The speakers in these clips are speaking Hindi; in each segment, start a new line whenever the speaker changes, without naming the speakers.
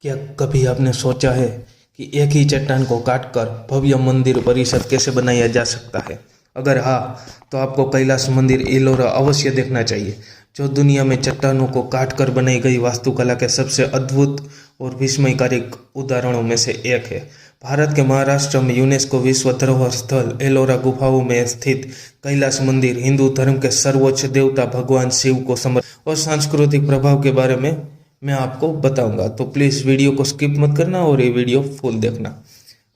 क्या कभी आपने सोचा है कि एक ही चट्टान को काटकर भव्य मंदिर परिसर कैसे बनाया जा सकता है? अगर हाँ, तो आपको कैलाश मंदिर एलोरा अवश्य देखना चाहिए, जो दुनिया में चट्टानों को काटकर बनाई गई वास्तुकला के सबसे अद्भुत और विस्मयकारी उदाहरणों में से एक है। भारत के महाराष्ट्र में यूनेस्को विश्व धरोहर स्थल एलोरा गुफाओं में स्थित कैलाश मंदिर हिंदू धर्म के सर्वोच्च देवता भगवान शिव को समर्पित और सांस्कृतिक प्रभाव के बारे में मैं आपको बताऊंगा। तो प्लीज़ वीडियो को स्किप मत करना और ये वीडियो फुल देखना।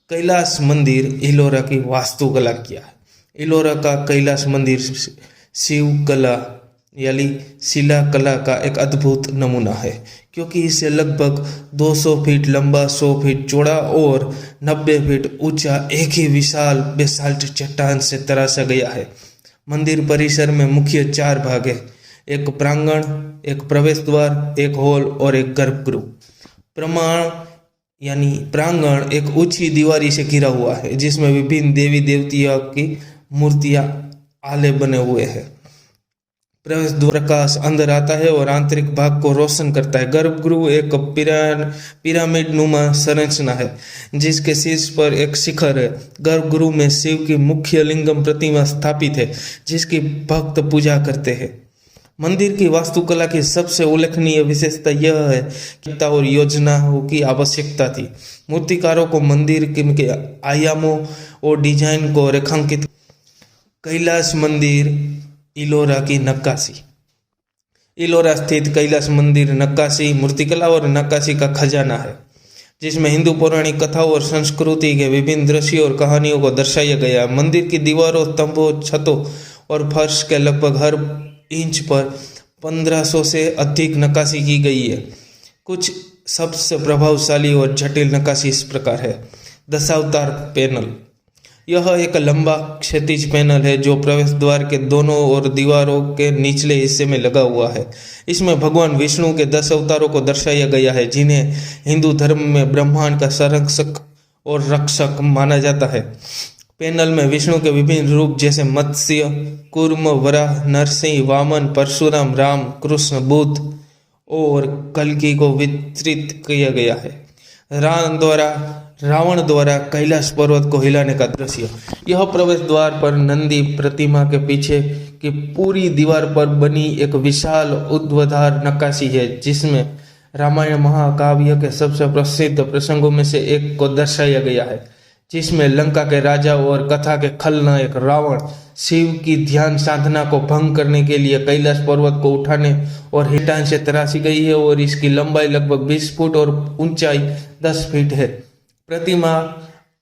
कैलाश मंदिर एलोरा की वास्तुकला क्या है? एलोरा का कैलाश मंदिर शिव कला यानी शिला कला का एक अद्भुत नमूना है, क्योंकि इसे लगभग 200 फीट लंबा, 100 फीट चौड़ा और 90 फीट ऊंचा एक ही विशाल बेसाल्ट चट्टान से तराशा गया है। मंदिर परिसर में मुख्य 4 भाग है: एक प्रांगण, एक प्रवेश द्वार, एक हॉल और एक गर्भगृह। प्रांगण एक ऊंची दीवारी से घिरा हुआ है, जिसमें विभिन्न देवी देवतियों की मूर्तियां आले बने हुए हैं। प्रवेश द्वार प्रकाश अंदर आता है और आंतरिक भाग को रोशन करता है। गर्भगृह एक पिरामिड नुमा संरचना है, जिसके शीर्ष पर एक शिखर है। गर्भगृह में शिव की मुख्य लिंगम प्रतिमा स्थापित है, जिसकी भक्त पूजा करते हैं। मंदिर की वास्तुकला की सबसे उल्लेखनीय विशेषता यह है कि और योजनाओं की आवश्यकता थी। मूर्तिकारों को मंदिर के आयामों और डिजाइन को रेखांकित। कैलाश मंदिर एलोरा की नक्काशी। एलोरा स्थित कैलाश मंदिर नक्काशी, मूर्तिकला और नक्काशी का खजाना है, जिसमें हिंदू पौराणिक कथाओं और संस्कृति के विभिन्न दृश्यों और कहानियों को दर्शाया गया है। मंदिर की दीवारों, स्तंभों, छतों और फर्श के लगभग हर इंच पर 1500 से अधिक नक्काशी की गई है। कुछ सबसे प्रभावशाली और जटिल नक्काशी इस प्रकार है: दशावतार पैनल। यह एक लंबा क्षैतिज पैनल है जो प्रवेश द्वार के दोनों ओर दीवारों के निचले हिस्से में लगा हुआ है। इसमें भगवान विष्णु के 10 अवतारों को दर्शाया गया है, जिन्हें हिंदू धर्म में ब्रह्मांड का संरक्षक और रक्षक माना जाता है। पैनल में विष्णु के विभिन्न रूप जैसे मत्स्य, कूर्म, वराह, नरसिंह, वामन, परशुराम, राम, कृष्ण, बुद्ध और कल्कि को वितरित किया गया है। रावण द्वारा कैलाश पर्वत को हिलाने का दृश्य। यह प्रवेश द्वार पर नंदी प्रतिमा के पीछे की पूरी दीवार पर बनी एक विशाल ऊर्ध्वाधर नक्काशी है, जिसमें रामायण महाकाव्य के सबसे प्रसिद्ध प्रसंगों में से एक को दर्शाया गया है, जिसमें लंका के राजा और कथा के खलनायक रावण शिव की ध्यान साधना को भंग करने के लिए कैलाश पर्वत को उठाने और हिटान से तराशी गई है, और इसकी लंबाई लगभग 20 फुट और ऊंचाई 10 फीट है। प्रतिमा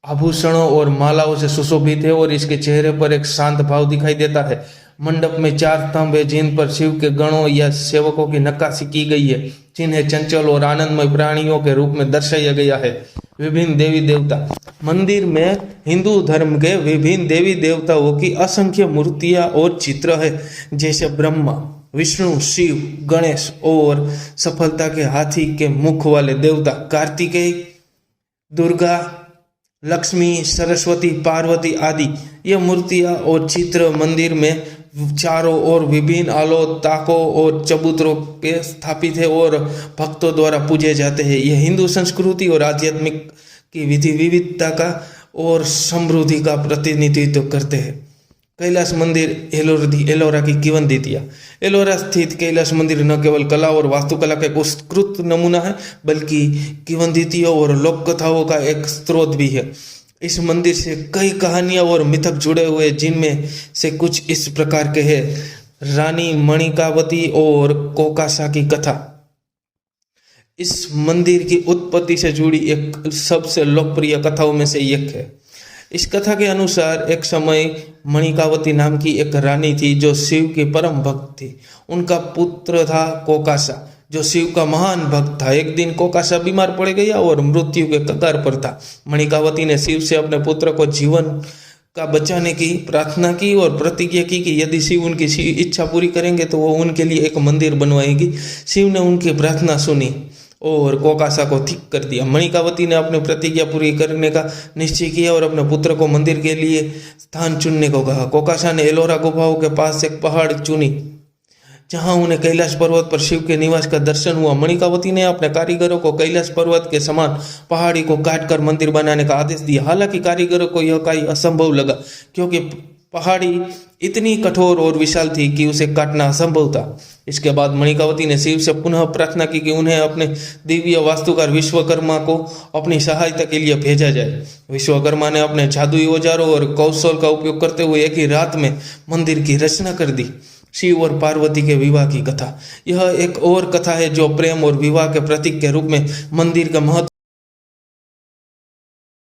आभूषणों और मालाओं से सुशोभित है और इसके चेहरे पर एक शांत भाव दिखाई देता है। मंडप में 4 स्तंभ है, जिन पर शिव के गणों या सेवकों की नक्काशी की गई है, जिन्हें चंचल और आनंदमय प्राणियों के रूप में दर्शाया गया है। विभिन्न देवी देवता। मंदिर में हिंदू धर्म के विभिन्न देवी देवताओं की असंख्य मूर्तियां और चित्र है, जैसे ब्रह्मा, विष्णु, शिव, गणेश और सफलता के हाथी के मुख वाले देवता कार्तिकेय, दुर्गा, लक्ष्मी, सरस्वती, पार्वती आदि। ये मूर्तियां और चित्र मंदिर में चारों ओर विभिन्न आलोताकों और चबूतरों के स्थापित है और भक्तों द्वारा पूजे जाते हैं। यह हिंदू संस्कृति और आध्यात्मिक की विविधता का और समृद्धि का प्रतिनिधित्व करते हैं। कैलाश मंदिर एलोरा की किंवदंतियां। एलोरा स्थित कैलाश मंदिर न केवल कला और वास्तुकला का एक उत्कृष्ट नमूना है, बल्कि किंवदंतियों और लोक कथाओं का एक स्रोत भी है। इस मंदिर से कई कहानियां और मिथक जुड़े हुए, जिनमें से कुछ इस प्रकार के हैं: रानी मणिकावती और कोकासा की कथा। इस मंदिर की उत्पत्ति से जुड़ी एक सबसे लोकप्रिय कथाओं में से एक है। इस कथा के अनुसार एक समय मणिकावती नाम की एक रानी थी, जो शिव की परम भक्त थी। उनका पुत्र था कोकासा, जो शिव का महान भक्त था। एक दिन कोकासा बीमार पड़ गया और मृत्यु के कगार पर था। मणिकावती ने शिव से अपने पुत्र को जीवन का बचाने की प्रार्थना की और प्रतिज्ञा की कि यदि शिव उनकी इच्छा पूरी करेंगे तो वो उनके लिए एक मंदिर बनवाएगी। शिव ने उनकी प्रार्थना सुनी और कोकासा को ठीक कर दिया। मणिकावती ने अपनी प्रतिज्ञा पूरी करने का निश्चय किया और अपने पुत्र को मंदिर के लिए स्थान चुनने को कहा। कोकासा ने एलोरा गुफाओं के पास एक पहाड़ चुनी। जहां उन्हें कैलाश पर्वत पर शिव के निवास का दर्शन हुआ। मणिकावती ने अपने कारीगरों को कैलाश पर्वत के समान पहाड़ी को काटकर मंदिर बनाने का आदेश दिया। हालांकि कारीगरों को यह कार्य असंभव लगा, क्योंकि पहाड़ी इतनी कठोर और विशाल थी कि उसे काटना असंभव था। इसके बाद मणिकावती ने शिव से पुनः प्रार्थना की कि उन्हें अपने दिव्य वास्तुकार विश्वकर्मा को अपनी सहायता के लिए भेजा जाए। विश्वकर्मा ने अपने जादुई औजारों और कौशल का उपयोग करते हुए एक ही रात में मंदिर की रचना कर दी। शिव और पार्वती के विवाह की कथा। यह एक और कथा है जो प्रेम और विवाह के प्रतीक के रूप में मंदिर का महत्व